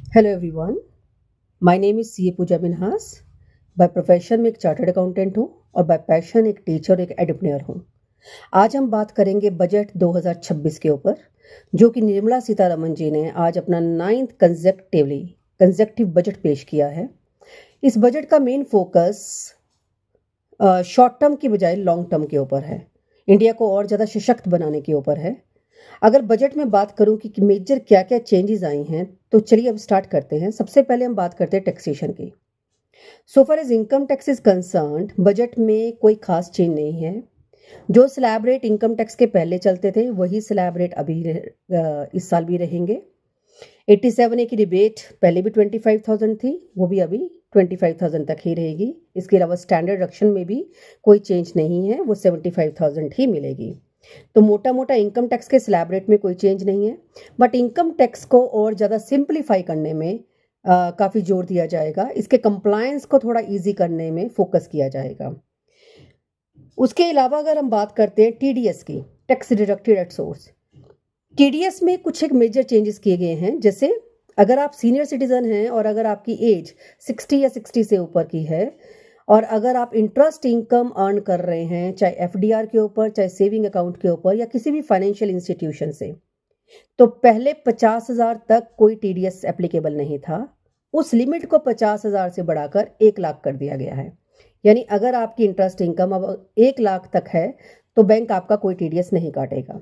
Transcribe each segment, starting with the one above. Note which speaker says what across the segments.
Speaker 1: Hello everyone, my name is CA Pooja Minhas. By profession में एक chartered accountant हूँ और बाय पैशन एक टीचर एक एंटरप्रेन्योर हूँ। आज हम बात करेंगे बजट 2026 के ऊपर, जो कि निर्मला सीतारमण जी ने आज अपना 9th कंसेक्टिव बजट पेश किया है। इस बजट का मेन फोकस शॉर्ट टर्म की बजाय लॉन्ग टर्म के ऊपर है, इंडिया को और ज़्यादा सशक्त बनाने के ऊपर है। अगर बजट में बात करूं कि मेजर क्या क्या चेंजेस आई हैं, तो चलिए अब स्टार्ट करते हैं। सबसे पहले हम बात करते हैं टैक्सेशन की। So far as income tax is concerned, budget में कोई खास चेंज नहीं है। जो स्लैब रेट इनकम टैक्स के पहले चलते थे वही स्लैब रेट अभी इस साल भी रहेंगे। 87A की रिबेट पहले भी 25,000 थी, वो भी अभी 25,000 तक ही रहेगी। इसके अलावा स्टैंडर्ड डिडक्शन में भी कोई चेंज नहीं है, वो 75,000 ही मिलेगी। तो मोटा मोटा इनकम टैक्स के स्लैब रेट में कोई चेंज नहीं है, बट इनकम टैक्स को और ज़्यादा सिंप्लीफाई करने में काफ़ी जोर दिया जाएगा। इसके कंप्लायंस को थोड़ा इजी करने में फोकस किया जाएगा। उसके अलावा अगर हम बात करते हैं टीडीएस की, tax deducted at source, TDS में कुछ एक मेजर चेंजेस किए गए हैं। जैसे अगर आप सीनियर सिटीजन हैं और अगर आपकी एज 60 या 60 से ऊपर की है और अगर आप इंटरेस्ट इनकम अर्न कर रहे हैं, चाहे एफडीआर के ऊपर, चाहे सेविंग अकाउंट के ऊपर या किसी भी फाइनेंशियल इंस्टीट्यूशन से, तो पहले 50,000 तक कोई टीडीएस एप्लीकेबल नहीं था। उस लिमिट को 50,000 से बढ़ाकर 1 लाख कर दिया गया है। यानी अगर आपकी इंटरेस्ट इनकम अब 1 लाख तक है तो बैंक आपका कोई टीडीएस नहीं काटेगा।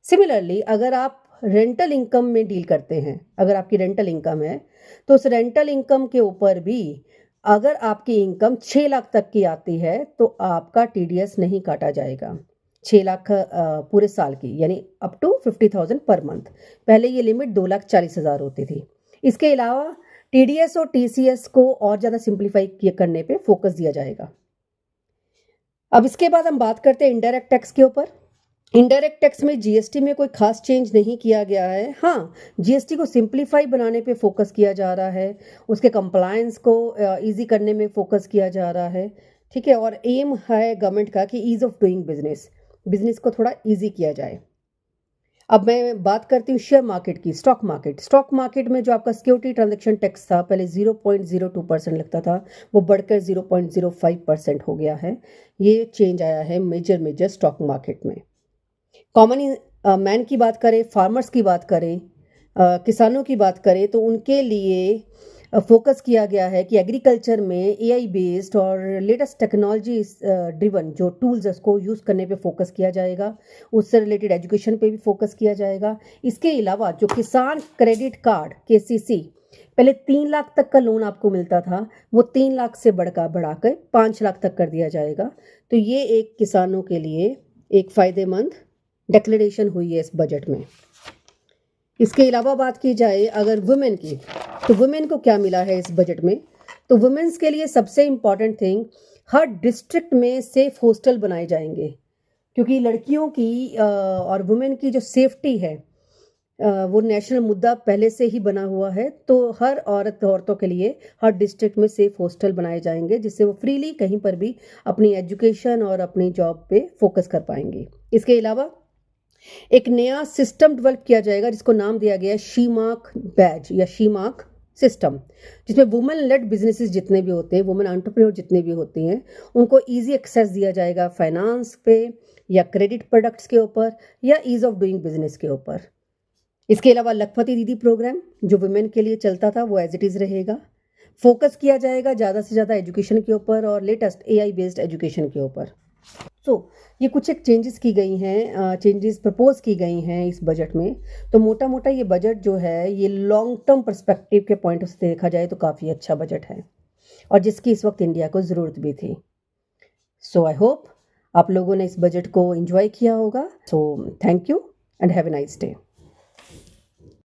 Speaker 1: सिमिलरली अगर आप रेंटल इनकम में डील करते हैं, अगर आपकी रेंटल इनकम है, तो उस रेंटल इनकम के ऊपर भी अगर आपकी इनकम 6 लाख तक की आती है तो आपका टीडीएस नहीं काटा जाएगा। 6 लाख पूरे साल की, यानी अप टू 50,000 पर मंथ। पहले ये लिमिट 2,40,000 होती थी। इसके अलावा टीडीएस और टीसीएस को और ज़्यादा सिंप्लीफाई करने पे फोकस दिया जाएगा। अब इसके बाद हम बात करते हैं इनडायरेक्ट टैक्स के ऊपर। इनडायरेक्ट टैक्स में जीएसटी में कोई खास चेंज नहीं किया गया है। हाँ, जीएसटी को सिंप्लीफाई बनाने पे फोकस किया जा रहा है, उसके कंप्लायंस को इजी करने में फोकस किया जा रहा है। ठीक है, और एम है गवर्नमेंट का कि ईज ऑफ डूइंग बिजनेस को थोड़ा इजी किया जाए। अब मैं बात करती हूँ शेयर मार्केट की, स्टॉक मार्केट में जो आपका सिक्योरिटी ट्रांजैक्शन टैक्स था, पहले 0.02% लगता था, वो बढ़कर 0.05% हो गया है। ये चेंज आया है मेजर स्टॉक मार्केट में। कॉमन मैन की बात करें, फार्मर्स की बात करें, किसानों की बात करें, तो उनके लिए फोकस किया गया है कि एग्रीकल्चर में एआई बेस्ड और लेटेस्ट टेक्नोलॉजी ड्रिवन जो टूल्स है उसको यूज़ करने पे फोकस किया जाएगा। उससे रिलेटेड एजुकेशन पे भी फोकस किया जाएगा। इसके अलावा जो किसान क्रेडिट कार्ड केसीसी, पहले 3 लाख तक का लोन आपको मिलता था, वो 3 लाख से बढ़ाकर 5 लाख तक कर दिया जाएगा। तो ये एक किसानों के लिए एक फ़ायदेमंद डिक्लेरेशन हुई है इस बजट में। इसके अलावा बात की जाए अगर वुमेन की, तो वुमेन को क्या मिला है इस बजट में, तो वुमेन्स के लिए सबसे इम्पॉर्टेंट थिंग, हर डिस्ट्रिक्ट में सेफ हॉस्टल बनाए जाएंगे, क्योंकि लड़कियों की और वुमेन की जो सेफ्टी है वो नेशनल मुद्दा पहले से ही बना हुआ है। तो हर औरतों के लिए हर डिस्ट्रिक्ट में सेफ हॉस्टल बनाए जाएंगे, जिससे वो फ्रीली कहीं पर भी अपनी एजुकेशन और अपनी जॉब पे फोकस कर पाएंगे। इसके अलावा एक नया सिस्टम डेवलप किया जाएगा जिसको नाम दिया गया है शी-मार्क बैज या शी-मार्क सिस्टम, जिसमें वुमेन लेड बिजनेसेस जितने भी होते हैं, वुमेन एंटरप्रेन्योर जितने भी होती हैं, उनको इजी एक्सेस दिया जाएगा फाइनेंस पे या क्रेडिट प्रोडक्ट्स के ऊपर या ईज ऑफ डूइंग बिजनेस के ऊपर। इसके अलावा लखपति दीदी प्रोग्राम जो वुमेन के लिए चलता था वो एज इट इज़ रहेगा। फोकस किया जाएगा ज़्यादा से ज़्यादा एजुकेशन के ऊपर और लेटेस्ट एआई बेस्ड एजुकेशन के ऊपर। ये कुछ एक चेंजेस की गई हैं, चेंजेस प्रपोज की गई हैं इस बजट में। तो मोटा मोटा ये बजट जो है ये लॉन्ग टर्म पर्सपेक्टिव के पॉइंट से देखा जाए तो काफ़ी अच्छा बजट है और जिसकी इस वक्त इंडिया को ज़रूरत भी थी। सो आई होप आप लोगों ने इस बजट को एंजॉय किया होगा। So thank you and have a nice day.